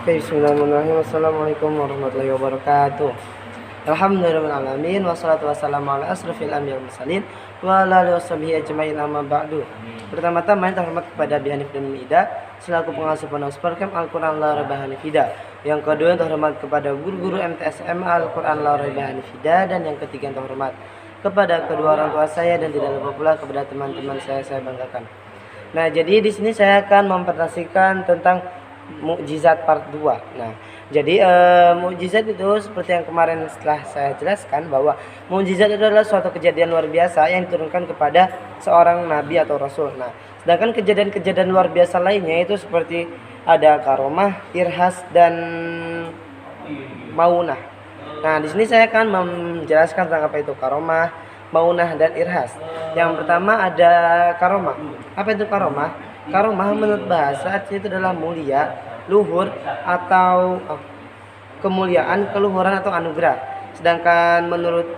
Oke, bismillahirrahmanirrahim. Assalamualaikum warahmatullahi wabarakatuh. Alhamdulillahirrahmanirrahim. Wassalatu wassalamu ala asrafil anbiya'i wal mursalin wa ala alihi washabihi ajma'in, amma ba'du. Pertama-tama yang terhormat kepada Abi Hanif dan Ida selaku pengasuh Pondok Supercamp Al-Quran La Raibah Hanifida. Yang kedua yang terhormat kepada guru-guru MTSM Al-Quran La Raibah Hanifida. Dan yang ketiga yang terhormat kepada kedua orang tua saya dan tidak lupa pula kepada teman-teman saya banggakan. Nah, jadi di sini saya akan mempresentasikan tentang mukjizat part 2. Nah, jadi mukjizat itu seperti yang kemarin setelah saya jelaskan bahwa mukjizat itu adalah suatu kejadian luar biasa yang diturunkan kepada seorang nabi atau rasul. Nah, sedangkan kejadian-kejadian luar biasa lainnya itu seperti ada karomah, irhas dan maunah. Nah, di sini saya akan menjelaskan tentang apa itu karomah, maunah dan irhas. Yang pertama ada karomah. Apa itu karomah? Karomah menurut bahasa itu adalah mulia, luhur atau kemuliaan, keluhuran atau anugerah. Sedangkan menurut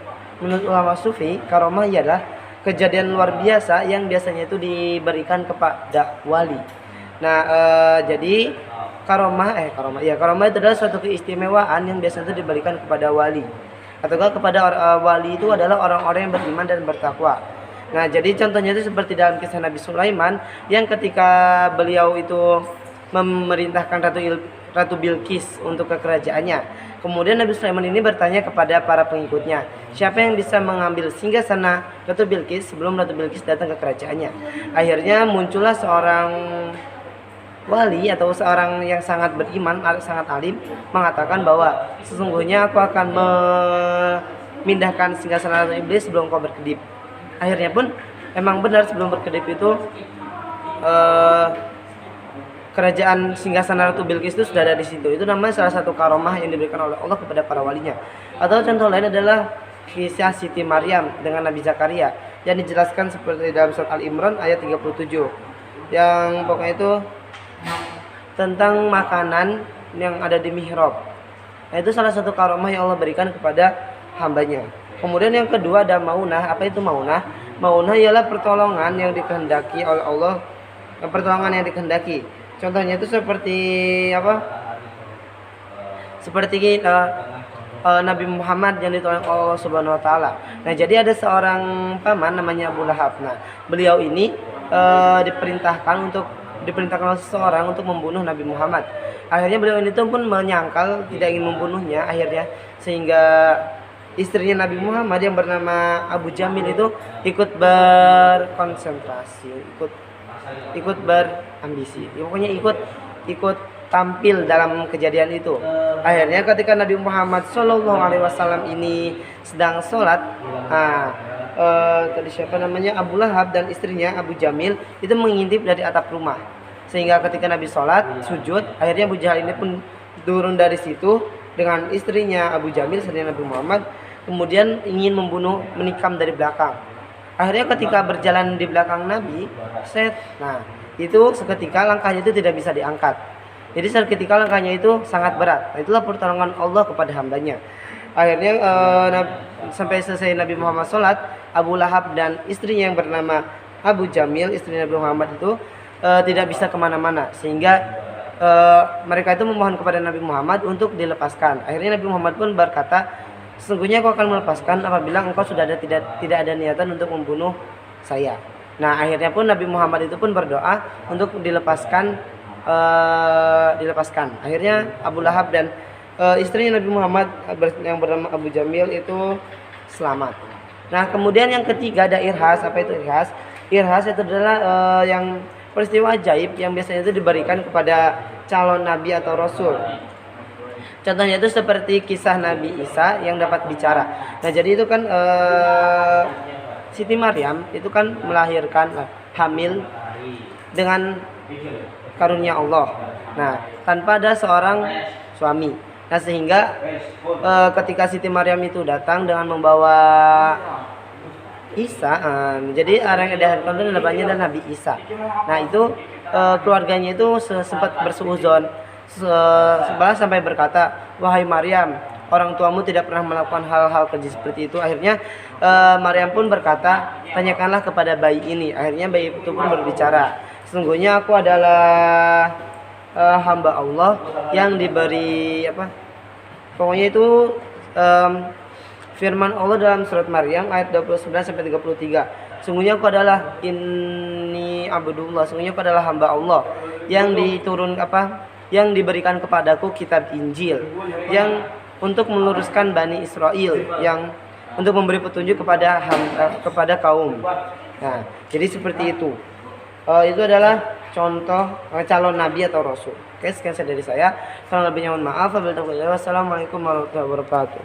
ulama sufi, karomah ialah kejadian luar biasa yang biasanya itu diberikan kepada wali. Nah, jadi karomah itu adalah suatu keistimewaan yang biasanya itu diberikan kepada wali. Ataukah kepada wali itu adalah orang-orang yang beriman dan bertakwa. Nah, jadi contohnya itu seperti dalam kisah Nabi Sulaiman yang ketika beliau itu memerintahkan Ratu Bilqis untuk ke kerajaannya. Kemudian Nabi Sulaiman ini bertanya kepada para pengikutnya, siapa yang bisa mengambil singgasana Ratu Bilqis sebelum Ratu Bilqis datang ke kerajaannya. Akhirnya muncullah seorang wali atau seorang yang sangat beriman, sangat alim, mengatakan bahwa sesungguhnya aku akan memindahkan singgasana Ratu Iblis sebelum kau berkedip. Akhirnya pun memang benar sebelum berkedip itu kerajaan singgasana Ratu Bilqis itu sudah ada di situ. Itu namanya salah satu karomah yang diberikan oleh Allah kepada para walinya. Atau contoh lain adalah kisah Siti Maryam dengan Nabi Zakaria yang dijelaskan seperti dalam surat Al-Imran ayat 37. Yang pokoknya itu tentang makanan yang ada di mihrab. Nah, itu salah satu karomah yang Allah berikan kepada hambanya. Kemudian yang kedua ada maunah. Apa itu maunah? Maunah ialah pertolongan yang dikehendaki oleh Allah, pertolongan yang dikehendaki. Contohnya itu seperti apa? Seperti Nabi Muhammad yang ditolong Allah Subhanahu wa taala. Nah, jadi ada seorang paman namanya Abu Lahab. Nah, beliau ini diperintahkan oleh seseorang untuk membunuh Nabi Muhammad. Akhirnya beliau ini pun menyangkal tidak ingin membunuhnya akhirnya, sehingga istrinya Nabi Muhammad yang bernama Abu Jamil itu ikut berkonsentrasi, ikut berambisi. Ya, pokoknya ikut tampil dalam kejadian itu. Akhirnya ketika Nabi Muhammad SAW ini sedang sholat, tadi siapa namanya Abu Lahab dan istrinya Abu Jamil itu mengintip dari atap rumah. Sehingga ketika Nabi sholat sujud, akhirnya Abu Jahal ini pun turun dari situ dengan istrinya Abu Jamil, istrinya Nabi Muhammad, kemudian ingin menikam dari belakang. Akhirnya ketika berjalan di belakang Nabi, nah itu seketika langkahnya itu tidak bisa diangkat. Jadi seketika langkahnya itu sangat berat. Nah, itulah pertolongan Allah kepada hambanya. Akhirnya sampai selesai Nabi Muhammad sholat, Abu Lahab dan istrinya yang bernama Abu Jamil, istri Nabi Muhammad itu tidak bisa kemana-mana, sehingga mereka itu memohon kepada Nabi Muhammad untuk dilepaskan. Akhirnya Nabi Muhammad pun berkata, sesungguhnya aku akan melepaskan apabila engkau sudah tidak ada niatan untuk membunuh saya. Nah, akhirnya pun Nabi Muhammad itu pun berdoa untuk dilepaskan. Akhirnya Abu Lahab dan istrinya Nabi Muhammad yang bernama Abu Jamil itu selamat. Nah, kemudian yang ketiga ada irhas. Apa itu irhas? Irhas itu adalah yang peristiwa ajaib yang biasanya itu diberikan kepada calon nabi atau rasul. Contohnya itu seperti kisah Nabi Isa yang dapat bicara. Nah, jadi itu kan Siti Maryam itu kan melahirkan hamil dengan karunia Allah. Nah, tanpa ada seorang suami. Nah, sehingga ketika Siti Maryam itu datang dengan membawa Isa, jadi orang yang dilahirkan itu namanya adalah Nabi Isa. Nah, itu keluarganya itu sempat bersuudzon, sampai berkata, wahai Maryam, orang tuamu tidak pernah melakukan hal-hal keji seperti itu. Akhirnya Maryam pun berkata, tanyakanlah kepada bayi ini. Akhirnya bayi itu pun berbicara, sesungguhnya aku adalah hamba Allah yang diberi apa? Pokoknya itu firman Allah dalam surat Maryam ayat 29 sampai 33. Sungguhnya aku adalah ini abdullah, sungguhnya aku adalah hamba Allah yang yang diberikan kepadaku kitab Injil yang untuk meluruskan Bani Israel, yang untuk memberi petunjuk kepada kaum. Nah, jadi seperti itu. Itu adalah contoh calon nabi atau rasul. Oke, sekian dari saya. Kurang lebihnya mohon maaf. Wassalamualaikum warahmatullahi wabarakatuh.